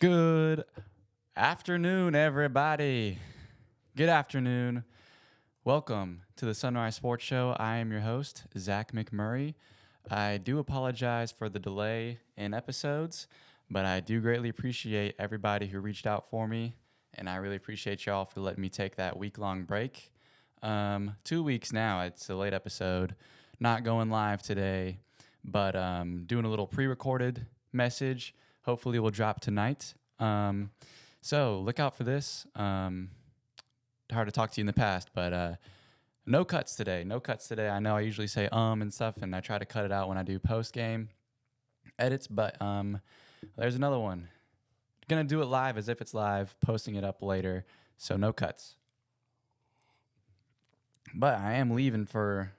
Good afternoon, everybody. Good afternoon. Welcome to the Sunrise Sports Show. I am your host, Zach McMurray. I do apologize for the delay in episodes, but I do greatly appreciate everybody who reached out for me, and I really appreciate y'all for letting me take that week-long break. 2 weeks now. It's a late episode. Not going live today, but doing a little pre-recorded message. Hopefully, will drop tonight. So look out for this. Hard to talk to you in the past, but no cuts today. No cuts today. I know I usually say and stuff, and I try to cut it out when I do post game edits, but there's another one. Gonna do it live as if it's live, posting it up later. So no cuts. But I am leaving for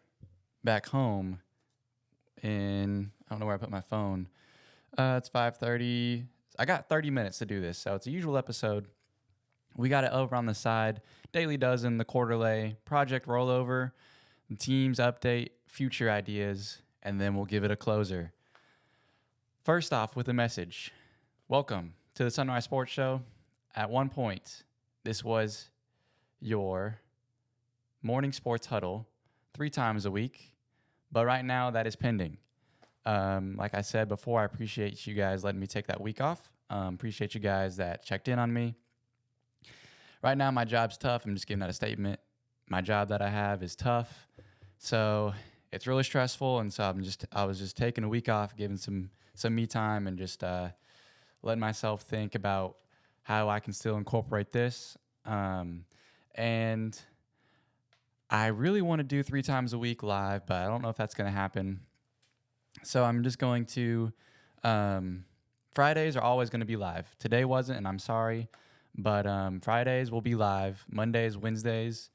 back home in, I don't know where I put my phone. It's 5:30. I got 30 minutes to do this, so it's a usual episode. We got it over on the side. Daily Dozen, the Quarterlay, Project Rollover, the teams update, future ideas, and then we'll give it a closer. First off, with a message. Welcome to the Sunrise Sports Show. At one point, this was your morning sports huddle 3 times a week, but right now that is pending. Like I said before, I appreciate you guys letting me take that week off. Appreciate you guys that checked in on me. Right now, my job's tough. I'm just giving that a statement. My job that I have is tough, so it's really stressful. And so I was just taking a week off, giving some me time, and just letting myself think about how I can still incorporate this. And I really want to do 3 times a week live, but I don't know if that's going to happen. So I'm just going to, Fridays are always going to be live. Today wasn't, and I'm sorry, but Fridays will be live. Mondays, Wednesdays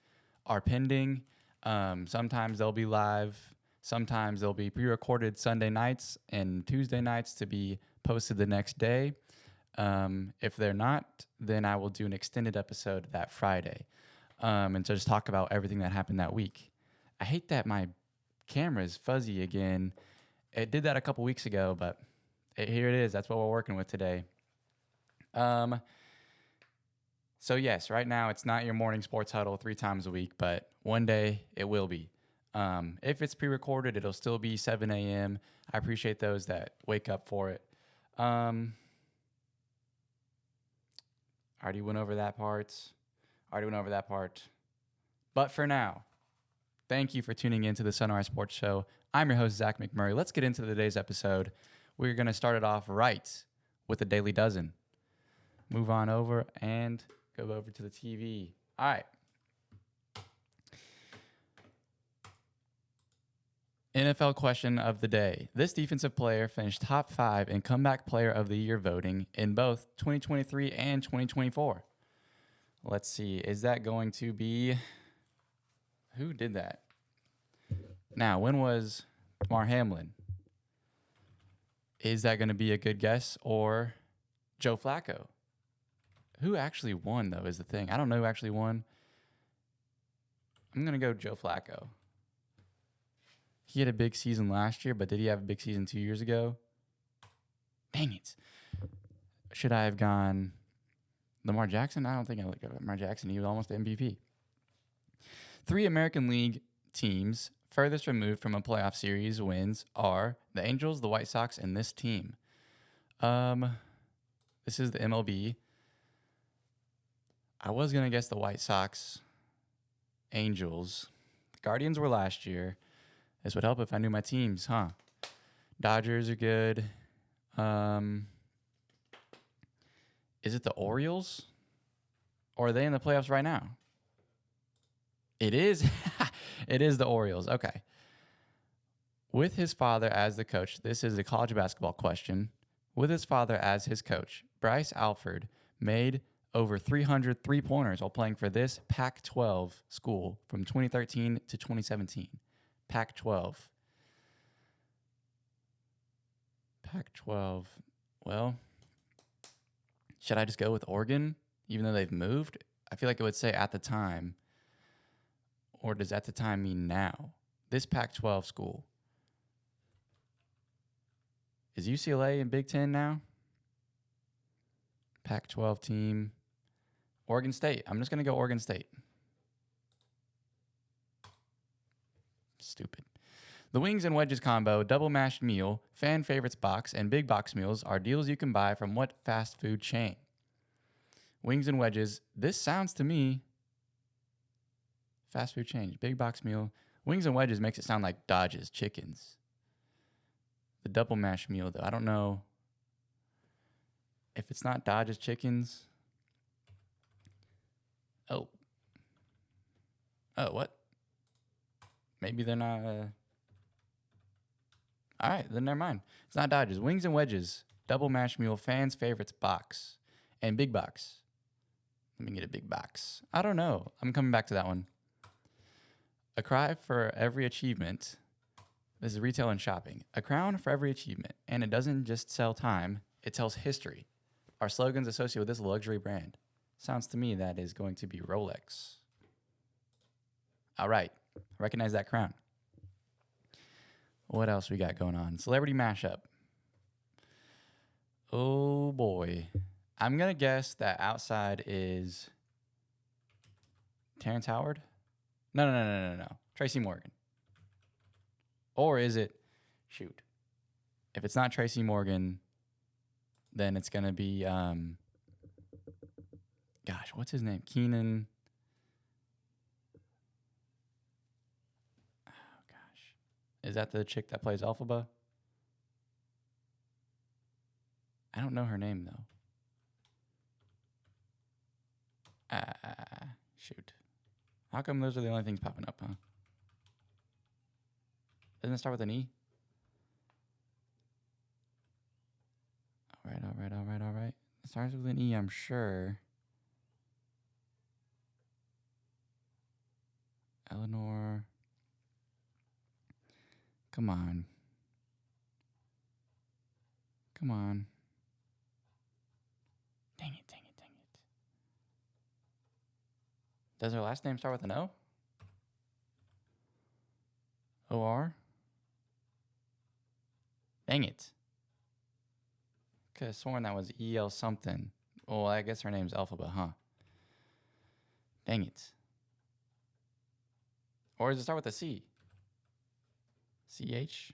are pending. Sometimes they'll be live. Sometimes they'll be pre-recorded Sunday nights and Tuesday nights to be posted the next day. If they're not, then I will do an extended episode that Friday and to just talk about everything that happened that week. I hate that my camera is fuzzy again. It did that a couple weeks ago, but here it is. That's what we're working with today. So yes, right now it's not your morning sports huddle 3 times a week, but one day it will be. If it's pre-recorded, it'll still be 7 a.m. I appreciate those that wake up for it. Already went over that part. But for now, thank you for tuning in to the Sunrise Sports Show. I'm your host, Zach McMurray. Let's get into today's episode. We're going to start it off right with the Daily Dozen. Move on over and go over to the TV. All right. NFL question of the day. This defensive player finished top 5 in comeback player of the year voting in both 2023 and 2024. Let's see. Is that going to be... Who did that? Now, when was Damar Hamlin? Is that going to be a good guess, or Joe Flacco? Who actually won, though, is the thing. I don't know who actually won. I'm going to go Joe Flacco. He had a big season last year, but did he have a big season 2 years ago? Dang it. Should I have gone Lamar Jackson? I don't think I looked at Lamar Jackson. He was almost the MVP. 3 American League teams furthest removed from a playoff series wins are the Angels, the White Sox, and this team. This is the MLB. I was going to guess the White Sox, Angels. The Guardians were last year. This would help if I knew my teams, huh? Dodgers are good. Is it the Orioles? Or are they in the playoffs right now? It is. It is the Orioles. Okay. With his father as the coach, this is a college basketball question. With his father as his coach, Bryce Alford made over 300 three-pointers while playing for this Pac-12 school from 2013 to 2017. Pac-12. Pac-12. Well, should I just go with Oregon, even though they've moved? I feel like it would say at the time. Or does at the time mean now? This Pac-12 school. Is UCLA in Big Ten now? Pac-12 team. Oregon State. I'm just going to go Oregon State. Stupid. The Wings and Wedges combo, double mashed meal, fan favorites box, and big box meals are deals you can buy from what fast food chain? Wings and Wedges. This sounds to me fast food chain. Big box meal. Wings and Wedges makes it sound like Dodge's Chickens. The double mashed meal, though, I don't know if it's not Dodge's Chickens. Oh, what? Maybe they're not. All right, then never mind. It's not Dodgers. Wings and Wedges, double mash meal, fans favorites box, and big box. Let me get a big box. I don't know. I'm coming back to that one. A cry for every achievement. This is retail and shopping. A crown for every achievement, and it doesn't just sell time; it tells history. Our slogans associated with this luxury brand. Sounds to me that is going to be Rolex. All right, recognize that crown. What else we got going on? Celebrity mashup. Oh boy. I'm going to guess that outside is Terrence Howard? No. Tracy Morgan. Or is it, shoot. If it's not Tracy Morgan, then it's going to be, gosh, what's his name? Keenan. Is that the chick that plays Elphaba? I don't know her name, though. Shoot. How come those are the only things popping up, huh? Doesn't it start with an E? All right. It starts with an E, I'm sure. Eleanor. Come on. Dang it. Does her last name start with an O? O-R? Dang it. Could have sworn that was E-L something. Well, I guess her name's Elphaba, huh? Dang it. Or does it start with a C? C-H?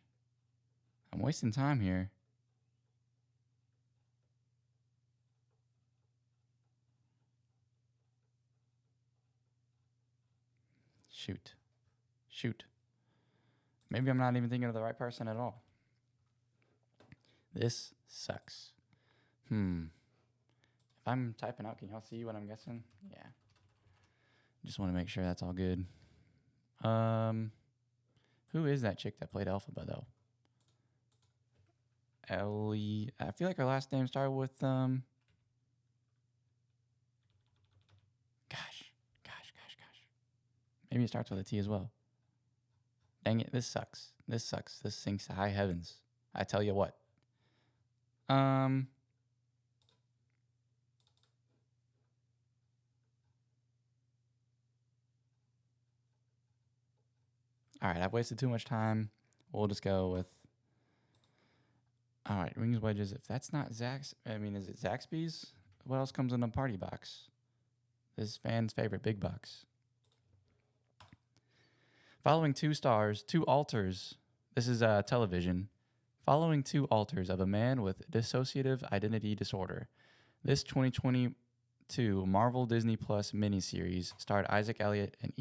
I'm wasting time here. Shoot. Maybe I'm not even thinking of the right person at all. This sucks. If I'm typing out, can y'all see what I'm guessing? Yeah. Just want to make sure that's all good. Who is that chick that played Elphaba, though? Ellie. I feel like her last name started with, Gosh. Maybe it starts with a T as well. Dang it, this sucks. This sinks to high heavens. I tell you what. All right, I've wasted too much time. We'll just go with... All right, Wings Wedges. If that's not Zax... is it Zaxby's? What else comes in a party box? This is fan's favorite big box. Following two alters. This is television. Following two alters of a man with dissociative identity disorder. This 2022 Marvel Disney Plus miniseries starred Isaac Elliott and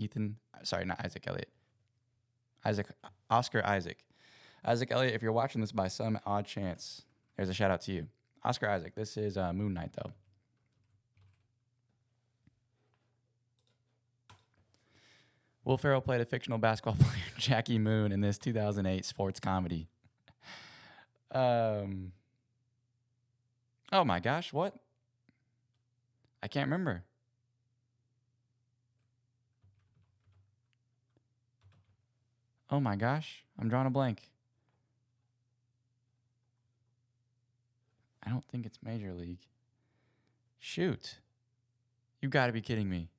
Oscar Isaac. Isaac Elliott, if you're watching this by some odd chance, there's a shout out to you. Oscar Isaac, this is Moon Knight, though. Will Ferrell played a fictional basketball player, Jackie Moon, in this 2008 sports comedy. Oh my gosh, what? I can't remember. Oh my gosh, I'm drawing a blank. I don't think it's Major League. Shoot. You gotta be kidding me.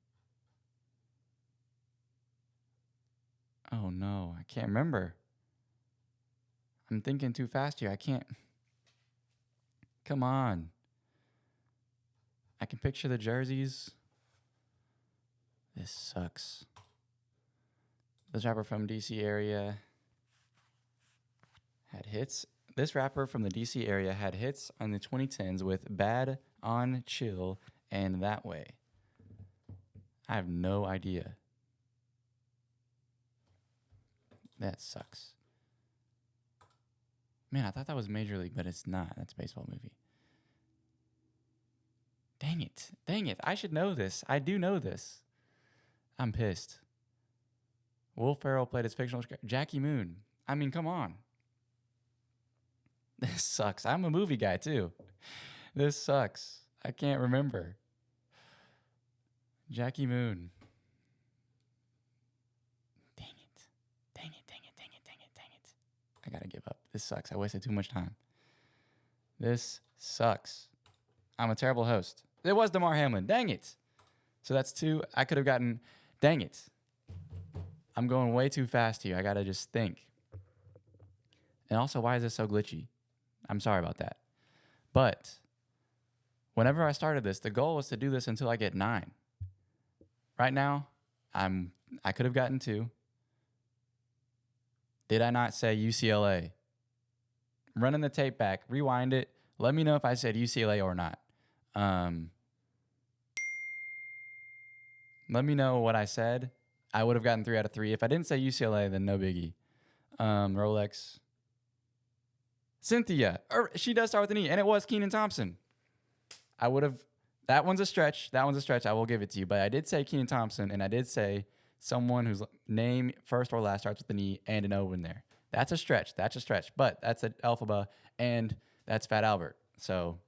Oh no, I can't remember. I'm thinking too fast here. I can't. Come on. I can picture the jerseys. This sucks. This rapper from DC area had hits. This rapper from the DC area had hits on the 2010s with Bad on Chill and That Way. I have no idea. That sucks. Man, I thought that was Major League, but it's not. That's a baseball movie. Dang it. Dang it. I should know this. I do know this. I'm pissed. Will Ferrell played his fictional Jackie Moon. I mean, come on. This sucks. I'm a movie guy, too. This sucks. I can't remember. Jackie Moon. Dang it. Dang it, dang it, dang it, dang it, dang it. I gotta give up. This sucks. I wasted too much time. This sucks. I'm a terrible host. It was Damar Hamlin. Dang it. So that's 2. I could have gotten... Dang it. I'm going way too fast here. I gotta just think. And also, why is this so glitchy? I'm sorry about that. But whenever I started this, the goal was to do this until I get 9. Right now, I could have gotten 2. Did I not say UCLA? Running the tape back, rewind it. Let me know if I said UCLA or not. Let me know what I said. I would have gotten 3 out of 3. If I didn't say UCLA, then no biggie. Rolex. Cynthia. She does start with an E, and it was Kenan Thompson. I would have... That one's a stretch. That one's a stretch. I will give it to you. But I did say Kenan Thompson, and I did say someone whose name, first or last, starts with an E and an O in there. That's a stretch. That's a stretch. But that's an Elphaba, and that's Fat Albert. So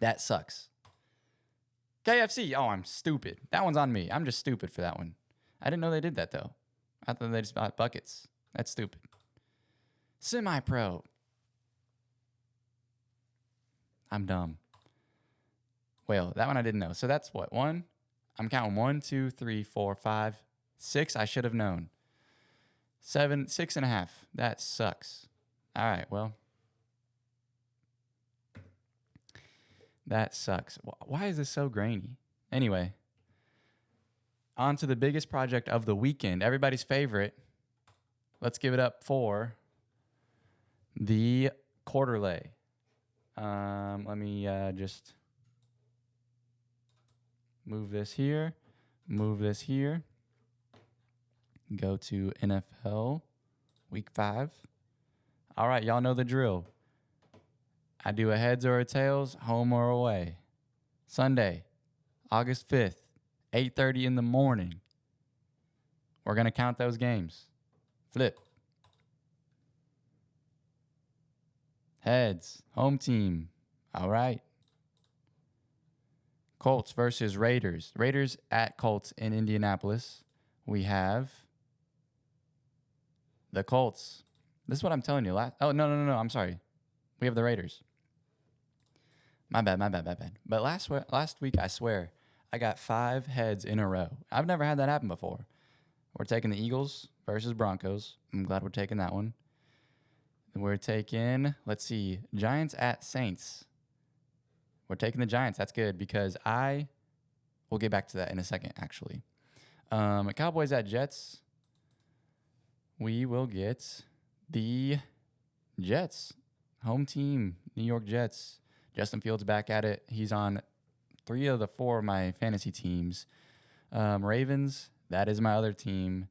that sucks. KFC. Oh, I'm stupid. That one's on me. I'm just stupid for that one. I didn't know they did that, though. I thought they just bought buckets. That's stupid. Semi-pro. I'm dumb. Well, that one I didn't know. So that's what? 1? I'm counting 1, 2, 3, 4, 5, 6. I should have known. 7, 6.5. That sucks. All right, well. That sucks. Why is this so grainy? Anyway. On to the biggest project of the weekend. Everybody's favorite. Let's give it up for the quarter lay. Let me just move this here. Move this here. Go to NFL week 5. All right, y'all know the drill. I do a heads or a tails, home or away. Sunday, August 5th, 8:30 in the morning. We're going to count those games. Flip. Heads, home team. All right. Colts versus Raiders. Raiders at Colts in Indianapolis. We have the Colts. This is what I'm telling you. No. I'm sorry. We have the Raiders. My bad. But last week, I swear, I got 5 heads in a row. I've never had that happen before. We're taking the Eagles versus Broncos. I'm glad we're taking that one. We're taking, let's see, Giants at Saints. We're taking the Giants. That's good because we'll get back to that in a second, actually. Cowboys at Jets. We will get the Jets. Home team, New York Jets. Justin Fields back at it. He's on 3 of the 4 of my fantasy teams. Ravens, that is my other team,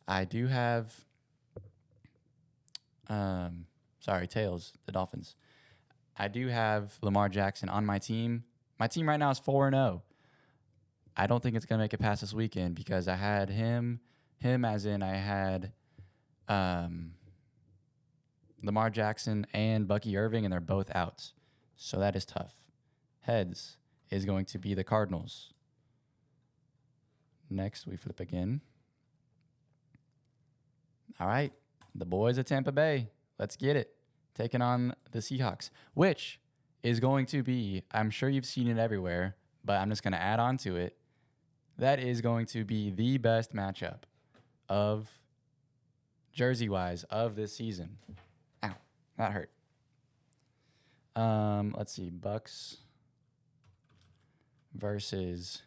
I do have, Tails, the Dolphins. I do have Lamar Jackson on my team. My team right now is 4-0. I don't think it's going to make it past this weekend because I had him as in I had Lamar Jackson and Bucky Irving, and they're both out. So that is tough. Heads is going to be the Cardinals. Next, we flip again. All right. The boys at Tampa Bay. Let's get it. Taking on the Seahawks, which is going to be, I'm sure you've seen it everywhere, but I'm just going to add on to it. That is going to be the best matchup of jersey-wise of this season. Ow, that hurt. Let's see, Bucks versus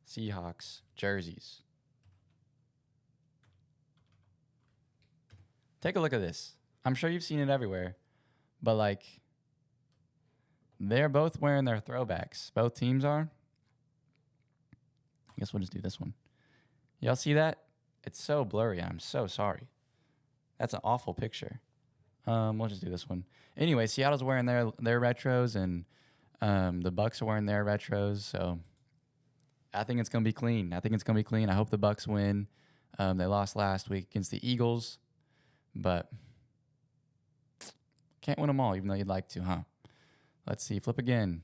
Seahawks jerseys. Take a look at this. I'm sure you've seen it everywhere, but like they're both wearing their throwbacks. Both teams are. I guess we'll just do this one. Y'all see that? It's so blurry. I'm so sorry. That's an awful picture. We'll just do this one. Anyway, Seattle's wearing their retros, and the Bucks are wearing their retros. So I think it's gonna be clean. I hope the Bucks win. They lost last week against the Eagles, but can't win them all, even though you'd like to, huh? Let's see. Flip again.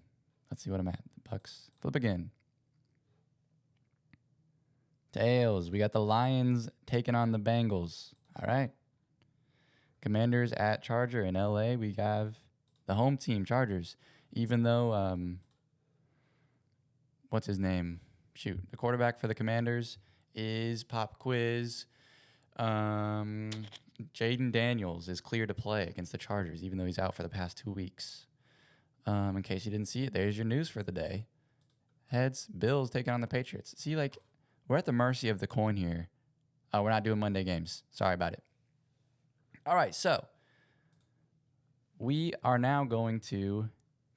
Let's see what I'm at. The Bucks. Flip again. Tails. We got the Lions taking on the Bengals. All right. Commanders at Charger in LA. We have the home team, Chargers. Even though, what's his name? Shoot. The quarterback for the Commanders is pop quiz. Jaden Daniels is clear to play against the Chargers, even though he's out for the past 2 weeks. In case you didn't see it, there's your news for the day. Heads, Bills taking on the Patriots. See, like, we're at the mercy of the coin here. We're not doing Monday games. Sorry about it. All right, so we are now going to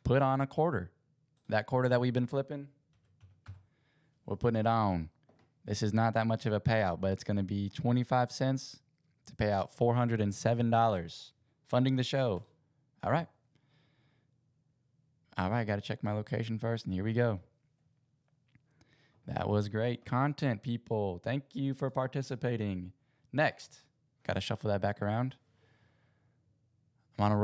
put on a quarter. That quarter that we've been flipping, we're putting it on. This is not that much of a payout, but it's going to be 25 cents to pay out $407, funding the show. All right, got to check my location first, and here we go. That was great content, people. Thank you for participating. Next, got to shuffle that back around. I'm on a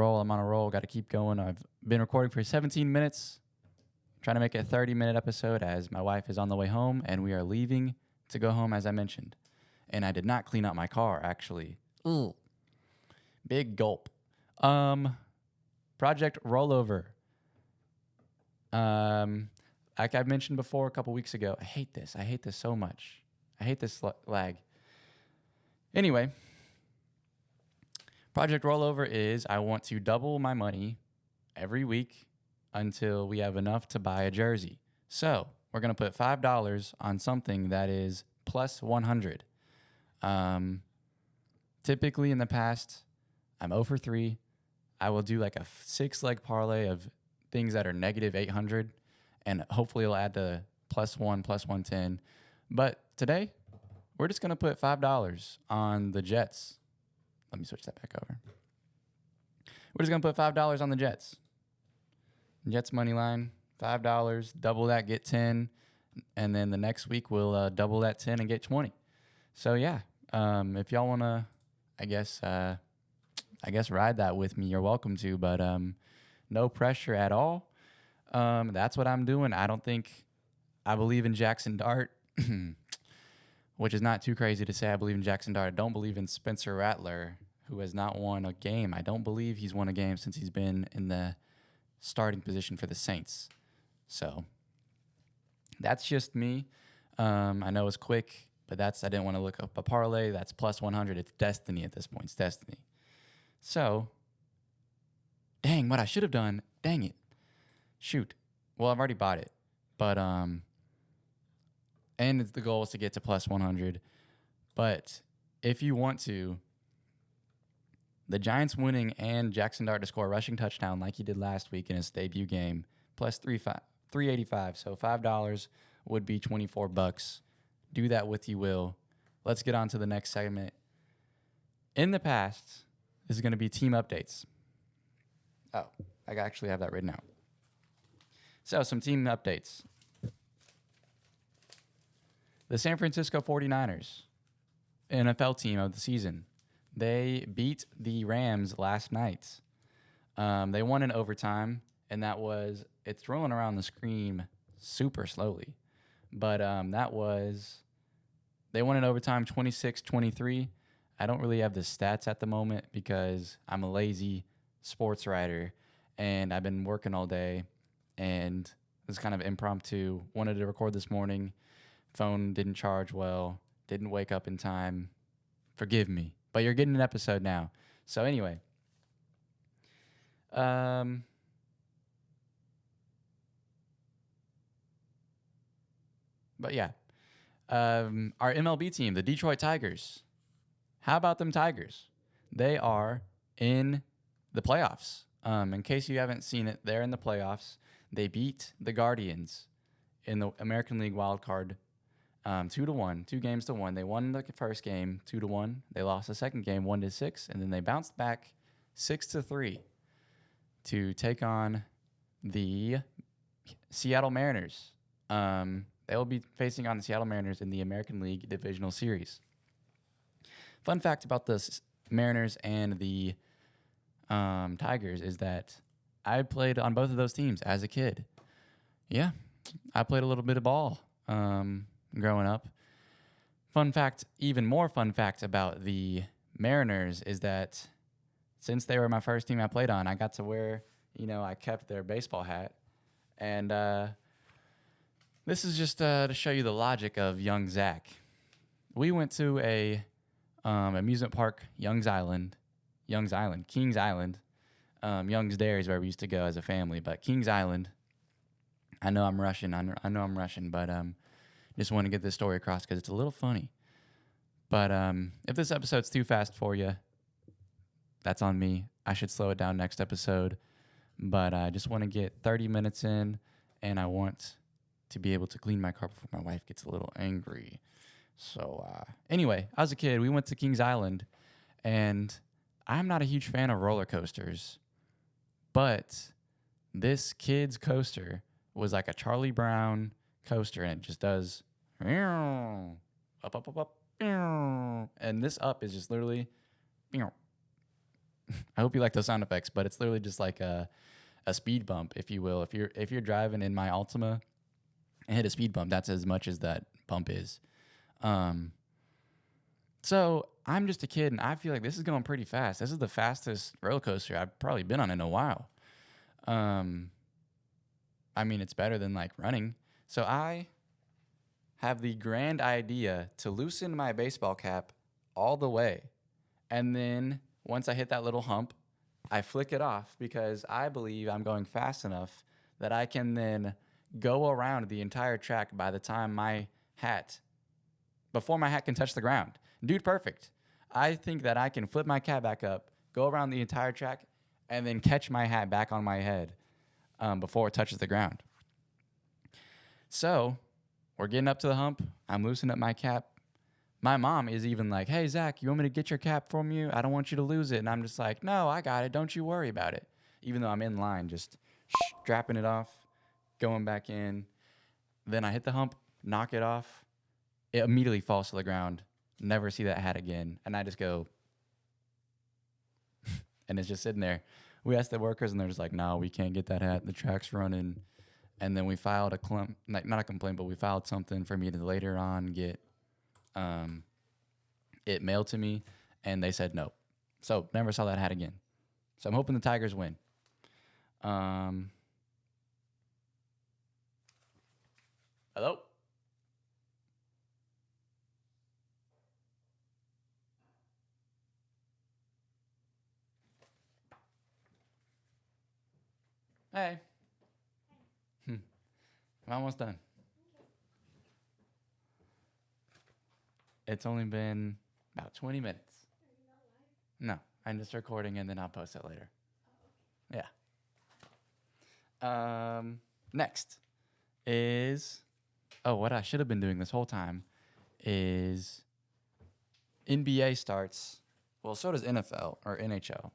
roll. Got to keep going. I've been recording for 17 minutes, trying to make it a 30-minute episode as my wife is on the way home, and we are leaving to go home, as I mentioned. And I did not clean out my car, actually. Ooh. Big gulp. Project Rollover. Like I mentioned before a couple weeks ago, I hate this so much. I hate this lag. Anyway, Project Rollover is I want to double my money every week until we have enough to buy a jersey. So we're going to put $5 on something that is plus 100. Typically in the past, I'm 0 for 3. I will do like a 6-leg parlay of things that are negative 800. And hopefully it'll add to plus 110. But today, we're just going to put $5 on the Jets. Let me switch that back over. We're just going to put $5 on the Jets. Jets money line, $5. Double that, get 10. And then the next week, we'll double that 10 and get 20. So, yeah, if y'all want to, I guess ride that with me, you're welcome to. But no pressure at all. That's what I'm doing. I believe in Jackson Dart, which is not too crazy to say. I believe in Jackson Dart. I don't believe in Spencer Rattler, who has not won a game. I don't believe he's won a game since he's been in the starting position for the Saints. So that's just me. I know it's quick, but I didn't want to look up a parlay. That's plus 100. It's destiny at this point. It's destiny. So, dang, what I should have done. Dang it. Shoot. Well, I've already bought it. But, and the goal is to get to plus 100. But if you want to, the Giants winning and Jackson Dart to score a rushing touchdown like he did last week in his debut game, plus 385. So $5 would be $24. Do that with you will. Let's get on to the next segment. In the past, this is going to be team updates. Oh, I actually have that written out. So, some team updates. The San Francisco 49ers, NFL team of the season, they beat the Rams last night. They won in overtime, and it's rolling around the screen super slowly. But they won in overtime 26-23. I don't really have the stats at the moment because I'm a lazy sports writer, and I've been working all day. And it was kind of impromptu. Wanted to record this morning. Phone didn't charge well. Didn't wake up in time. Forgive me. But you're getting an episode now. So anyway. But yeah, our MLB team, the Detroit Tigers. How about them Tigers? They are in the playoffs. In case you haven't seen it, they're in the playoffs. They beat the Guardians in the American League wild card 2-1, 2 games to 1. They won the first game 2-1. They lost the second game 1-6, and then they bounced back 6-3 to take on the Seattle Mariners. They will be facing on the Seattle Mariners in the American League Divisional Series. Fun fact about the Mariners and the Tigers is that I played on both of those teams as a kid. Yeah, I played a little bit of ball growing up. Fun fact, even more fun fact about the Mariners is that since they were my first team I played on, I got to wear, I kept their baseball hat. And this is just to show you the logic of young Zach. We went to a amusement park, Kings Island. Young's Dairy is where we used to go as a family, but Kings Island. I know I'm Russian. I know I'm Russian, but just want to get this story across because it's a little funny. But if this episode's too fast for you, that's on me. I should slow it down next episode. But I just want to get 30 minutes in, and I want to be able to clean my car before my wife gets a little angry. So anyway, as a kid, we went to Kings Island, and I'm not a huge fan of roller coasters, but this kid's coaster was like a Charlie Brown coaster, and it just does up, up, up, up, and this up is just literally. I hope you like those sound effects, but it's literally just like a speed bump, if you will. If you're driving in my Altima and hit a speed bump, that's as much as that bump is. So I'm just a kid, and I feel like this is going pretty fast. This is the fastest roller coaster I've probably been on in a while. I mean, it's better than like running. So I have the grand idea to loosen my baseball cap all the way, and then once I hit that little hump, I flick it off because I believe I'm going fast enough that I can then go around the entire track by the time before my hat can touch the ground. Dude, perfect. I think that I can flip my cap back up, go around the entire track, and then catch my hat back on my head before it touches the ground. So we're getting up to the hump. I'm loosening up my cap. My mom is even like, hey, Zach, you want me to get your cap from you? I don't want you to lose it. And I'm just like, no, I got it. Don't you worry about it. Even though I'm in line, just strapping it off, going back in. Then I hit the hump, knock it off. It immediately falls to the ground. Never see that hat again. And I just go, and it's just sitting there. We asked the workers, and they're just like, no, we can't get that hat. The track's running. And then we filed not a complaint, but we filed something for me to later on get it mailed to me, and they said no. So never saw that hat again. So I'm hoping the Tigers win. Hello? Hey. I'm almost done. It's only been about 20 minutes. No, I'm just recording and then I'll post it later. Yeah. Next is, what I should have been doing this whole time is NBA starts. Well, so does NFL or NHL.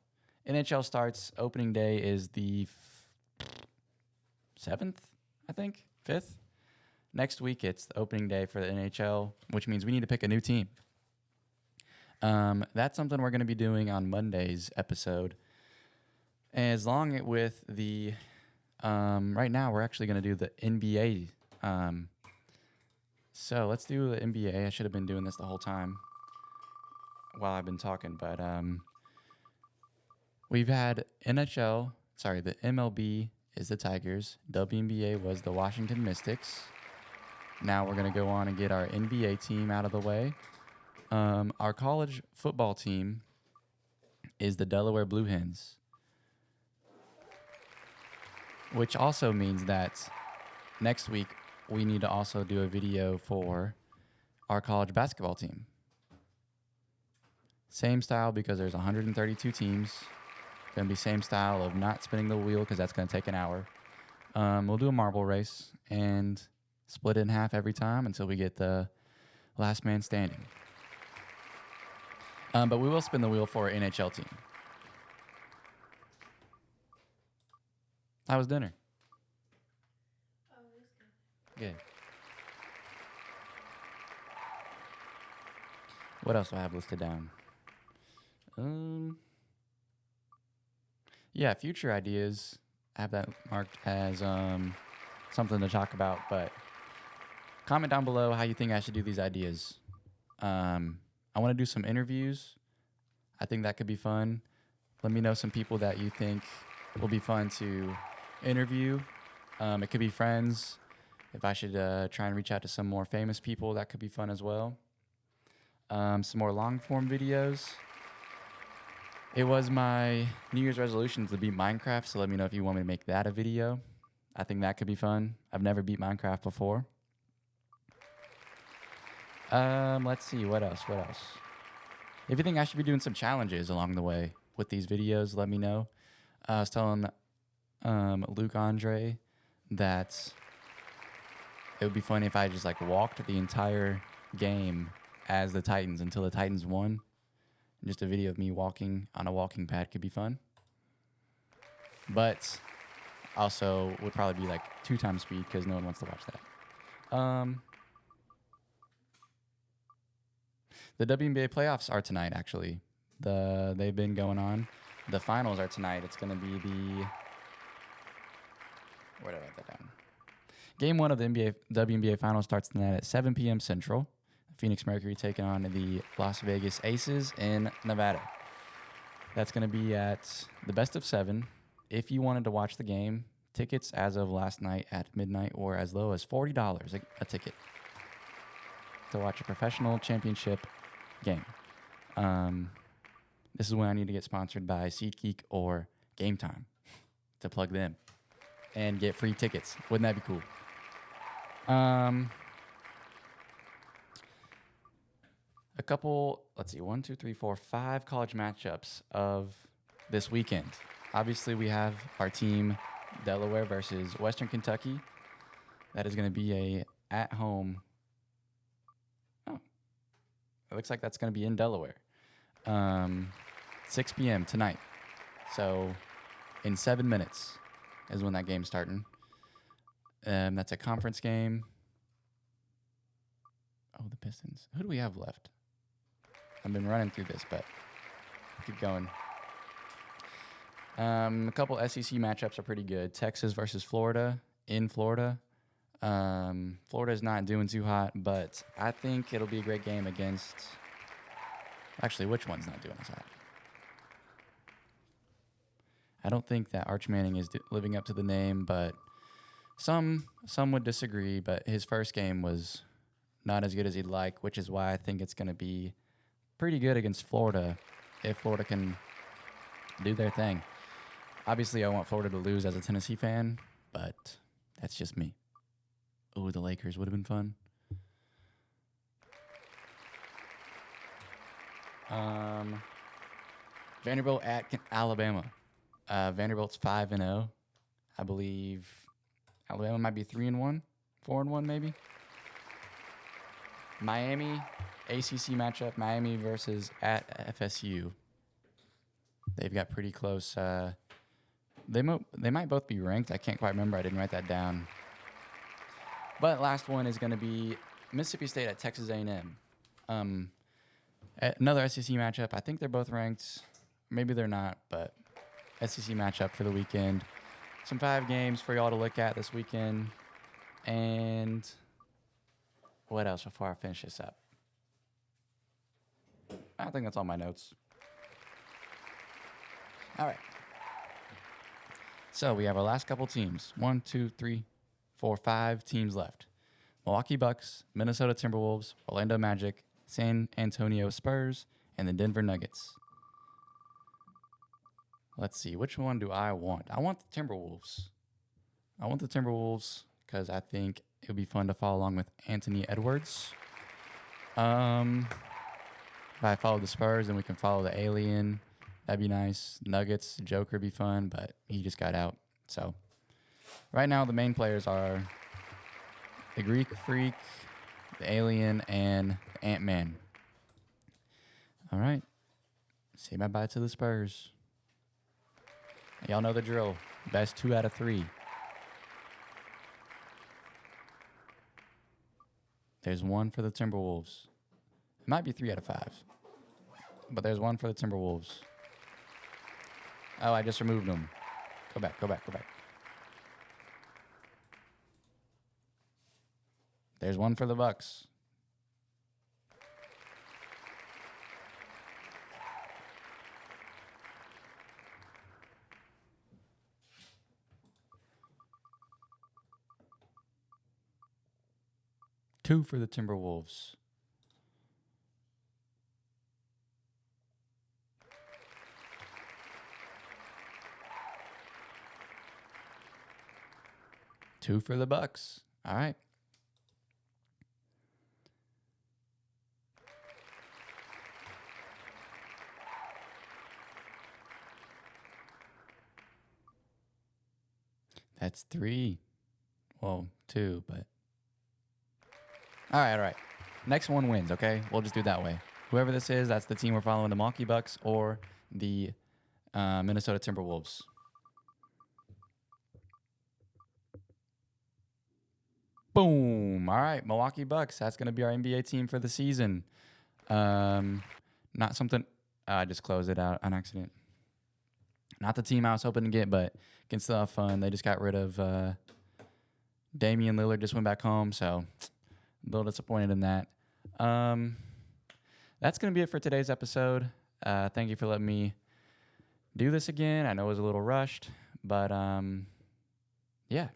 NHL starts, opening day is the 7th, I think, 5th. Next week, it's the opening day for the NHL, which means we need to pick a new team. That's something we're going to be doing on Monday's episode. As long with the, right now, we're actually going to do the NBA. So let's do the NBA. I should have been doing this the whole time while I've been talking, but we've had the MLB is the Tigers. WNBA was the Washington Mystics. Now we're going to go on and get our NBA team out of the way. Our college football team is the Delaware Blue Hens, which also means that next week we need to also do a video for our college basketball team. Same style because there's 132 teams. Going to be same style of not spinning the wheel because that's going to take an hour. We'll do a marble race and split it in half every time until we get the last man standing. But we will spin the wheel for our NHL team. How was dinner? Oh, it was good. Good. What else do I have listed down? Yeah, future ideas. I have that marked as something to talk about, but comment down below how you think I should do these ideas. I want to do some interviews. I think that could be fun. Let me know some people that you think will be fun to interview. It could be friends. If I should try and reach out to some more famous people, that could be fun as well. Some more long form videos. It was my New Year's resolution to beat Minecraft, so let me know if you want me to make that a video. I think that could be fun. I've never beat Minecraft before. Let's see, what else? If you think I should be doing some challenges along the way with these videos, let me know. I was telling Luke Andre that it would be funny if I just like walked the entire game as the Titans until the Titans won. Just a video of me walking on a walking pad could be fun. But also would probably be like 2 times speed because no one wants to watch that. The WNBA playoffs are tonight, actually. They've been going on. The finals are tonight. It's going to be the... Where did I write that down? Game 1 of the WNBA finals starts tonight at 7 p.m. Central. Phoenix Mercury taking on the Las Vegas Aces in Nevada. That's going to be at the best of 7. If you wanted to watch the game, tickets as of last night at midnight were as low as $40 a ticket to watch a professional championship game. This is when I need to get sponsored by SeatGeek or Game Time to plug them and get free tickets. Wouldn't that be cool? A couple, let's see, 1, 2, 3, 4, 5 college matchups of this weekend. Obviously, we have our team, Delaware versus Western Kentucky. That is going to be a at-home. Oh, it looks like that's going to be in Delaware. 6 p.m. tonight. So, in 7 minutes is when that game's starting. That's a conference game. Oh, the Pistons. Who do we have left? I've been running through this, but keep going. A couple SEC matchups are pretty good. Texas versus Florida in Florida. Florida's not doing too hot, but I think it'll be a great game against... Actually, which one's not doing as hot? I don't think that Arch Manning is living up to the name, but some would disagree, but his first game was not as good as he'd like, which is why I think it's going to be pretty good against Florida if Florida can do their thing. Obviously, I want Florida to lose as a Tennessee fan, but that's just me. Oh, the Lakers would have been fun. Vanderbilt at Alabama. Vanderbilt's 5-0. I believe Alabama might be 3-1, 4-1 maybe. Miami, ACC matchup, Miami versus at FSU. They've got pretty close. They might both be ranked. I can't quite remember. I didn't write that down. But last one is going to be Mississippi State at Texas A&M. Another SEC matchup. I think they're both ranked. Maybe they're not, but SEC matchup for the weekend. Some 5 games for y'all to look at this weekend. And what else before I finish this up? I think that's all my notes. All right. So we have our last couple teams. 1, 2, 3, 4, 5 teams left. Milwaukee Bucks, Minnesota Timberwolves, Orlando Magic, San Antonio Spurs, and the Denver Nuggets. Let's see. Which one do I want? I want the Timberwolves. I want the Timberwolves because I think it would be fun to follow along with Anthony Edwards. If I follow the Spurs, then we can follow the Alien. That'd be nice. Nuggets, Joker would be fun, but he just got out. So right now the main players are the Greek Freak, the Alien, and the Ant-Man. All right. Say bye-bye to the Spurs. Y'all know the drill. Best 2 out of 3. There's 1 for the Timberwolves. It might be 3 out of 5. But there's 1 for the Timberwolves. Oh, I just removed them. Go back. There's 1 for the Bucks. Two for the Timberwolves. Two for the Bucks. All right. That's 3. Well, 2, but. All right. Next one wins, okay? We'll just do it that way. Whoever this is, that's the team we're following, the Milwaukee Bucks or the Minnesota Timberwolves. Boom. All right, Milwaukee Bucks. That's going to be our NBA team for the season. Not something... I just closed it out on accident. Not the team I was hoping to get, but can still have fun. They just got rid of Damian Lillard, just went back home, so a little disappointed in that. That's going to be it for today's episode. Thank you for letting me do this again. I know it was a little rushed, but yeah.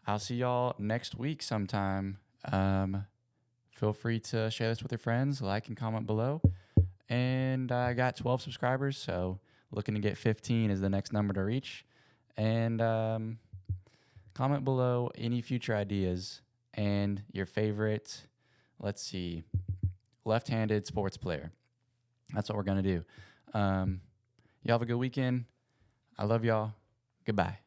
I'll see y'all next week sometime. Feel free to share this with your friends, like and comment below. And I got 12 subscribers, so looking to get 15 is the next number to reach. And comment below any future ideas and your favorite, let's see, left-handed sports player. That's what we're going to do. Y'all have a good weekend. I love y'all. Goodbye.